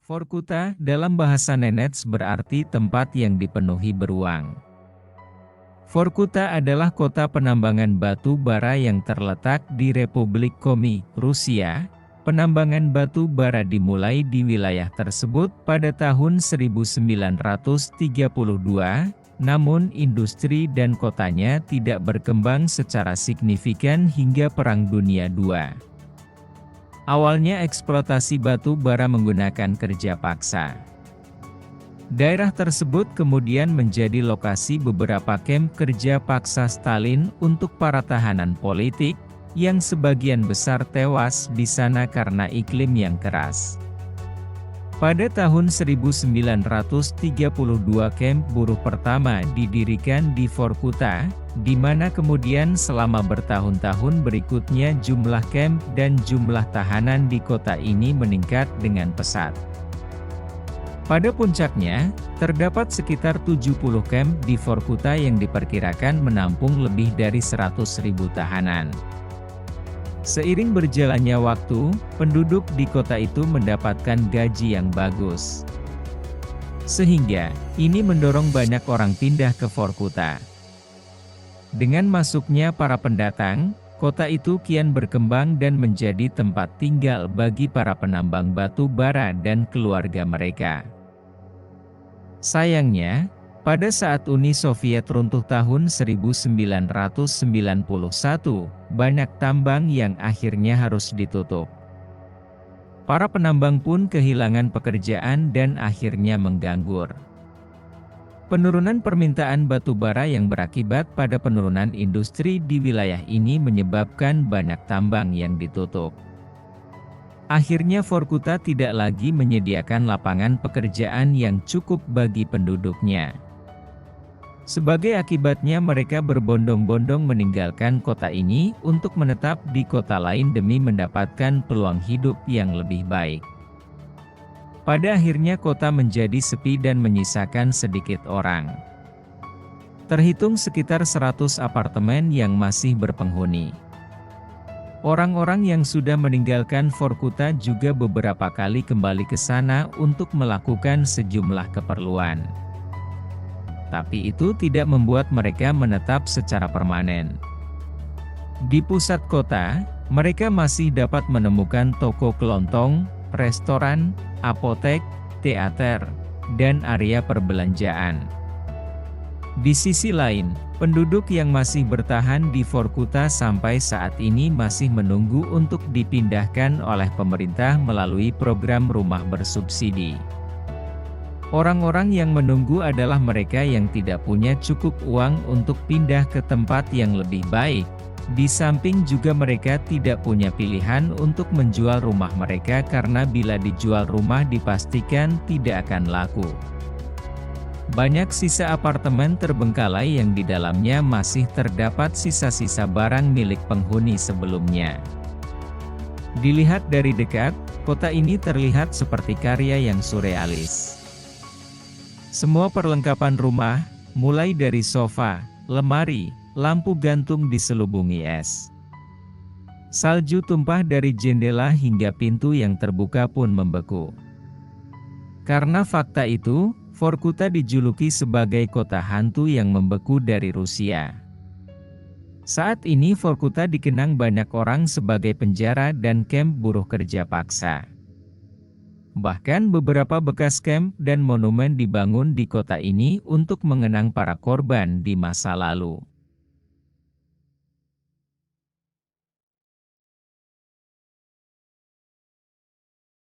Vorkuta dalam bahasa Nenets berarti tempat yang dipenuhi beruang. Vorkuta adalah kota penambangan batu bara yang terletak di Republik Komi, Rusia. Penambangan batu bara dimulai di wilayah tersebut pada tahun 1932, namun industri dan kotanya tidak berkembang secara signifikan hingga Perang Dunia II. Awalnya eksploitasi batu bara menggunakan kerja paksa. Daerah tersebut kemudian menjadi lokasi beberapa kamp kerja paksa Stalin untuk para tahanan politik, yang sebagian besar tewas di sana karena iklim yang keras. Pada tahun 1932 kamp buruh pertama didirikan di Vorkuta, di mana kemudian selama bertahun-tahun berikutnya jumlah kamp dan jumlah tahanan di kota ini meningkat dengan pesat. Pada puncaknya, terdapat sekitar 70 kamp di Vorkuta yang diperkirakan menampung lebih dari 100.000 tahanan. Seiring berjalannya waktu, penduduk di kota itu mendapatkan gaji yang bagus. Sehingga, ini mendorong banyak orang pindah ke Vorkuta. Dengan masuknya para pendatang, kota itu kian berkembang dan menjadi tempat tinggal bagi para penambang batu bara dan keluarga mereka. Sayangnya, pada saat Uni Soviet runtuh tahun 1991, banyak tambang yang akhirnya harus ditutup. Para penambang pun kehilangan pekerjaan dan akhirnya menganggur. Penurunan permintaan batu bara yang berakibat pada penurunan industri di wilayah ini menyebabkan banyak tambang yang ditutup. Akhirnya Vorkuta tidak lagi menyediakan lapangan pekerjaan yang cukup bagi penduduknya. Sebagai akibatnya mereka berbondong-bondong meninggalkan kota ini untuk menetap di kota lain demi mendapatkan peluang hidup yang lebih baik. Pada akhirnya kota menjadi sepi dan menyisakan sedikit orang. Terhitung sekitar 100 apartemen yang masih berpenghuni. Orang-orang yang sudah meninggalkan Vorkuta juga beberapa kali kembali ke sana untuk melakukan sejumlah keperluan. Tapi itu tidak membuat mereka menetap secara permanen. Di pusat kota, mereka masih dapat menemukan toko kelontong, restoran, apotek, teater, dan area perbelanjaan. Di sisi lain, penduduk yang masih bertahan di Vorkuta sampai saat ini masih menunggu untuk dipindahkan oleh pemerintah melalui program rumah bersubsidi. Orang-orang yang menunggu adalah mereka yang tidak punya cukup uang untuk pindah ke tempat yang lebih baik. Di samping juga mereka tidak punya pilihan untuk menjual rumah mereka karena bila dijual rumah dipastikan tidak akan laku. Banyak sisa apartemen terbengkalai yang di dalamnya masih terdapat sisa-sisa barang milik penghuni sebelumnya. Dilihat dari dekat, kota ini terlihat seperti karya yang surrealis. Semua perlengkapan rumah, mulai dari sofa, lemari, lampu gantung diselubungi es. Salju tumpah dari jendela hingga pintu yang terbuka pun membeku. Karena fakta itu, Vorkuta dijuluki sebagai kota hantu yang membeku dari Rusia. Saat ini Vorkuta dikenang banyak orang sebagai penjara dan kamp buruh kerja paksa. Bahkan beberapa bekas kamp dan monumen dibangun di kota ini untuk mengenang para korban di masa lalu.